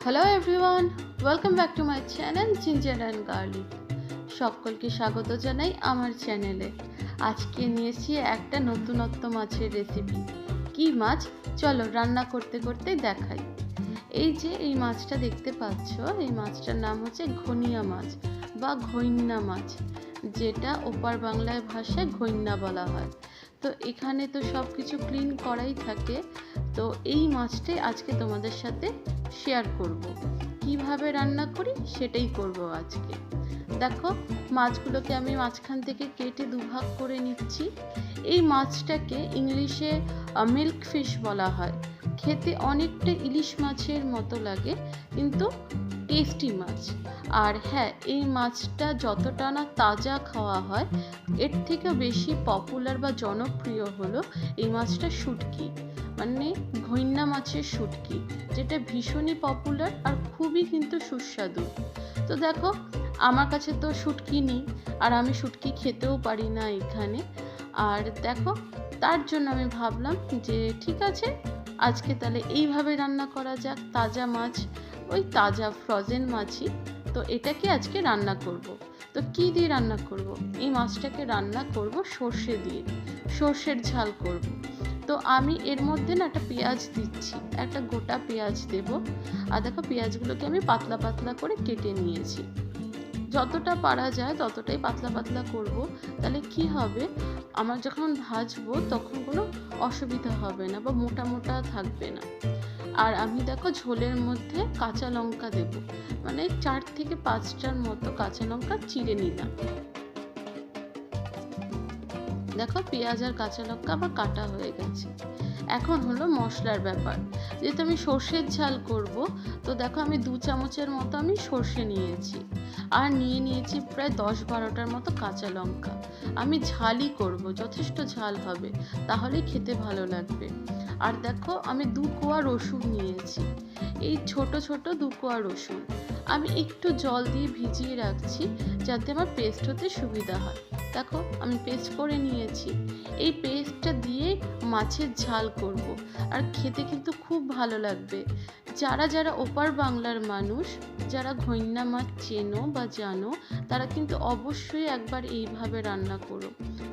Hello everyone, welcome back to my channel ginger and garlic. সকলকে স্বাগত জানাই আমার চ্যানেলে। আজকে নিয়েছি একটা নতুনত্ব মাছের রেসিপি। কি মাছ? চলো রান্না করতে করতে দেখাই। এই মাছটা দেখতে পাচ্ছ, এই মাছটার নাম হচ্ছে ঘনিয়া মাছ বা ঘৈন্না মাছ, যেটা ওপার বাংলায় ভাষায় ঘৈন্না বলা হয়। তো এখানে তো সব কিছু ক্লিন করাই থাকে। তো এই মাছটাই আজকে তোমাদের সাথে শেয়ার করব। কিভাবে রান্না করি সেটাই করব আজকে। দেখো, মাছগুলোকে আমি মাঝখান থেকে কেটে দুভাগ করে নিচ্ছি। এই মাছটাকে ইংলিশে মিল্ক ফিশ বলা হয়। খেতে অনেকটা ইলিশ মাছের মতো লাগে, কিন্তু টেস্টি মাছ। আর হ্যাঁ, এই মাছটা যতটা না তাজা খাওয়া হয়, এর থেকে বেশি পপুলার বা জনপ্রিয় হলো এই মাছটা শুটকি, মানে ঘৈন্না মাছের শুটকি, যেটা ভীষণই পপুলার আর খুবই কিন্তু সুস্বাদু। তো দেখো, আমার কাছে তো শুটকি নেই, আর আমি শুটকি খেতেও পারি না এখানে। আর দেখো, তার জন্য আমি ভাবলাম যে ঠিক আছে, আজকে তাহলে এইভাবে রান্না করা যাক। তাজা মাছ, ওই তাজা ফ্রোজেন মাছই তো, এটাকে আজকে রান্না করব। তো কি দিয়ে রান্না করব? এই মাছটাকে রান্না করব সর্ষে দিয়ে, সর্ষের ঝাল করব। তো আমি এর মধ্যে না একটা পেঁয়াজ দিচ্ছি, একটা গোটা পেঁয়াজ দেব। আর দেখো, পেঁয়াজগুলোকে আমি পাতলা পাতলা করে কেটে নিয়েছি। যতটা পারা যায় ততটাই পাতলা পাতলা করব, তাহলে কি হবে, আমার যখন ভাজবো তখন কোনো অসুবিধা হবে না বা মোটা মোটা থাকবে না। আর আমি দেখো ঝোলের মধ্যে কাঁচা লঙ্কা দেব, মানে 4 থেকে 5টার মতো কাঁচা লঙ্কা চিড়ে নিলাম। দেখো, পেঁয়াজ আর কাঁচা লঙ্কা আবার কাটা হয়ে গেছে। এখন হলো মশলার ব্যাপার। যেহেতু আমি সর্ষের ঝাল করব, তো দেখো আমি 2 চামচের মতো আমি সর্ষে নিয়েছি, আর নিয়েছি প্রায় 10-12টার মতো কাঁচা লঙ্কা। আমি ঝালই করব, যথেষ্ট ঝাল হবে, তাহলেই খেতে ভালো লাগবে। আর দেখো, আমি 2 কোয়া রসুন নিয়েছি, এই ছোট ছোট 2 কোয়া রসুন আমি একটু জল দিয়ে ভিজিয়ে রাখছি, যাতে আমার পেস্ট হতে সুবিধা হয়। দেখো, আমি পেস্ট করে নিয়েছি। এই পেস্টটা দিয়ে মাছের ঝাল করব, আর খেতে কিন্তু খুব ভালো লাগবে। যারা যারা ওপার বাংলার মানুষ, যারা ঘৈন্না মাছ চেনো বা জানো, তারা কিন্তু অবশ্যই একবার এইভাবে রান্না করো,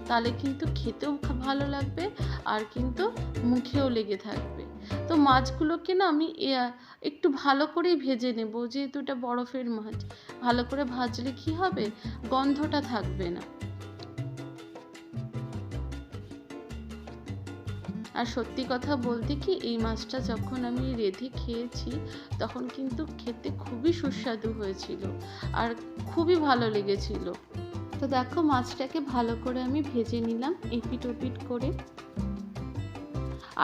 তাহলে কিন্তু খেতেও ভালো লাগবে আর কিন্তু মুখেও লেগে থাকবে। তো মাছগুলোকে না আমি একটু ভালো করেই ভেজে নেব, যেহেতু এটা বরফের মাছ। ভালো করে ভাজলে কি হবে, গন্ধটা থাকবে না। আর সত্যি কথা বলতে কি, এই মাছটা যখন আমি রেঁধে খেয়েছি, তখন কিন্তু খেতে খুবই সুস্বাদু হয়েছিল আর খুবই ভালো লেগেছিল। তো দেখো, মাছটাকে ভালো করে আমি ভেজে নিলাম এপিট ওপিট করে।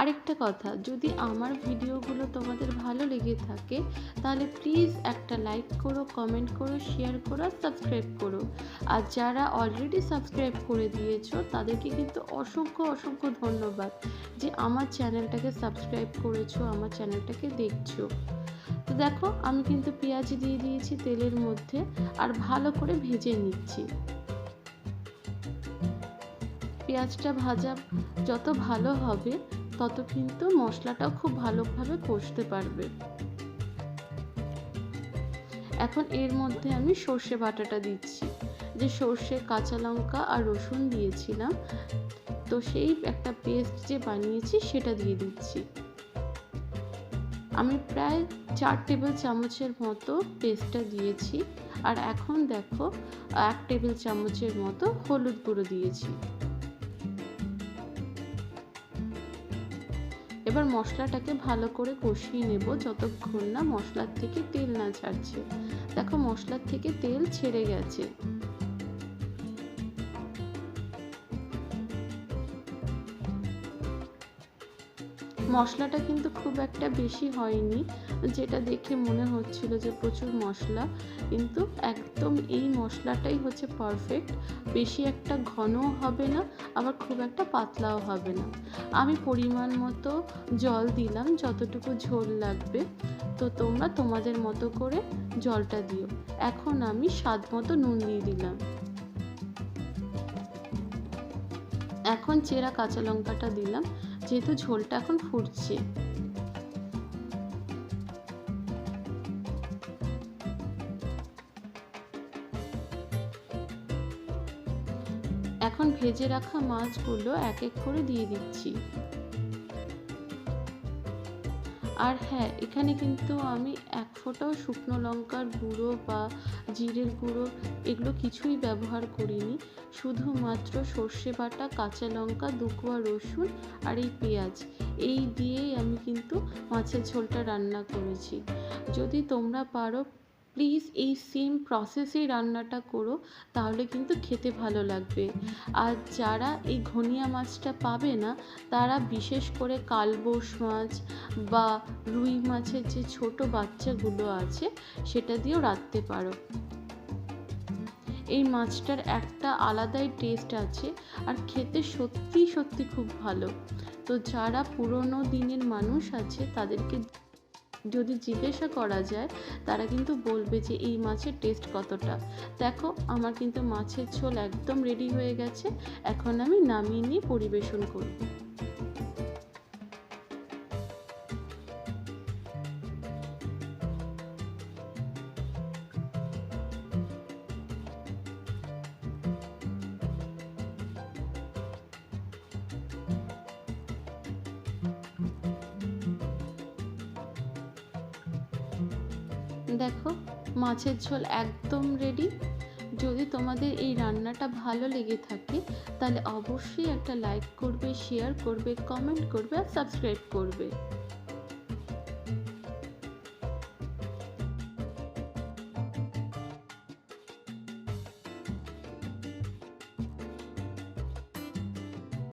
আরেকটা কথা, যদি আমার ভিডিওগুলো তোমাদের ভালো লেগে থাকে, তাহলে প্লিজ একটা লাইক করো, কমেন্ট করো, শেয়ার করো, সাবস্ক্রাইব করো। আর যারা অলরেডি সাবস্ক্রাইব করে দিয়েছো, তাদেরকে কিন্তু অসংখ্য অসংখ্য ধন্যবাদ যে আমার চ্যানেলটাকে সাবস্ক্রাইব করেছো, আমার চ্যানেলটাকে দেখছো। তো দেখো, আমি কিন্তু পেঁয়াজ দিয়ে দিয়েছি তেলের মধ্যে, আর ভালো করে ভেজে নিচ্ছি। পেঁয়াজটা ভাজা যত ভালো হবে, তত কিন্তু মশলাটাও খুব ভালোভাবে কষতে পারবে। এখন এর মধ্যে আমি সর্ষে বাটাটা দিচ্ছি, যে সর্ষে, কাঁচা লঙ্কা আর রসুন দিয়েছিলাম, তো সেই একটা পেস্ট যে বানিয়েছি সেটা দিয়ে দিচ্ছি। আমি প্রায় 4 টেবিল চামচের মতো পেস্টটা দিয়েছি। আর এখন দেখো, 1 টেবিল চামচের মতো হলুদ গুঁড়ো দিয়েছি। এবার মশলাটাকে ভালো করে কষিয়ে নেব, যতক্ষণ না মশলার থেকে তেল না ছাড়ছে। দেখো, মশলার থেকে তেল ছেড়ে গেছে। মশলাটা কিন্তু খুব একটা বেশি হয়নি, যেটা দেখে মনে হচ্ছিল যে প্রচুর মশলা, কিন্তু একদম এই মশলাটাই হচ্ছে পারফেক্ট। বেশি একটা ঘনও হবে না, আবার খুব একটা পাতলাও হবে না। আমি পরিমাণ মতো জল দিলাম, যতটুকু ঝোল লাগবে। তো তোমরা তোমাদের মতো করে জলটা দিও। এখন আমি স্বাদ মতো নুন দিয়ে দিলাম। এখন চেরা কাঁচা লঙ্কাটা দিলাম, যেহেতু ঝোলটা এখন ফুটছে। এখন ভেজে রাখা মাছগুলো এক এক করে দিয়ে দিচ্ছি। আর হ্যাঁ, এখানে কিন্তু আমি এক ফোঁটাও শুকনো লঙ্কার গুঁড়ো বা জিরের গুঁড়ো এগুলো কিছুই ব্যবহার করিনি। শুধুমাত্র সর্ষে বাটা, কাঁচা লঙ্কা, 2 কোয়া রসুন আর এই পেঁয়াজ, এই দিয়েই আমি কিন্তু মাছের ঝোলটা রান্না করেছি। যদি তোমরা পারো প্লিজ এই সেম প্রসেসেই রান্নাটা করো, তাহলে কিন্তু খেতে ভালো লাগবে। আর যারা এই ঘনিয়া মাছটা পাবে না, তারা বিশেষ করে কালবোশ মাছ বা রুই মাছের যে ছোট বাচ্চাগুলো আছে সেটা দিয়েও রাঁধতে পারো। এই মাছটার একটা আলাদাই টেস্ট আছে আর খেতে সত্যি সত্যি খুব ভালো। তো যারা পুরনো দিনের মানুষ আছে তাদেরকে যদি জিজ্ঞাসা করা যায়, তারা কিন্তু বলবে যে এই মাছের টেস্ট কতটা। দেখো, আমার কিন্তু মাছের ঝোল একদম রেডি হয়ে গেছে। এখন আমি নামিয়ে নিয়ে পরিবেশন করব। দেখো, মাছের ঝোল একদম রেডি। যদি তোমাদের এই রান্নাটা ভালো লেগে থাকে, তাহলে অবশ্যই একটা লাইক করবে, শেয়ার করবে, কমেন্ট করবে আর সাবস্ক্রাইব করবে।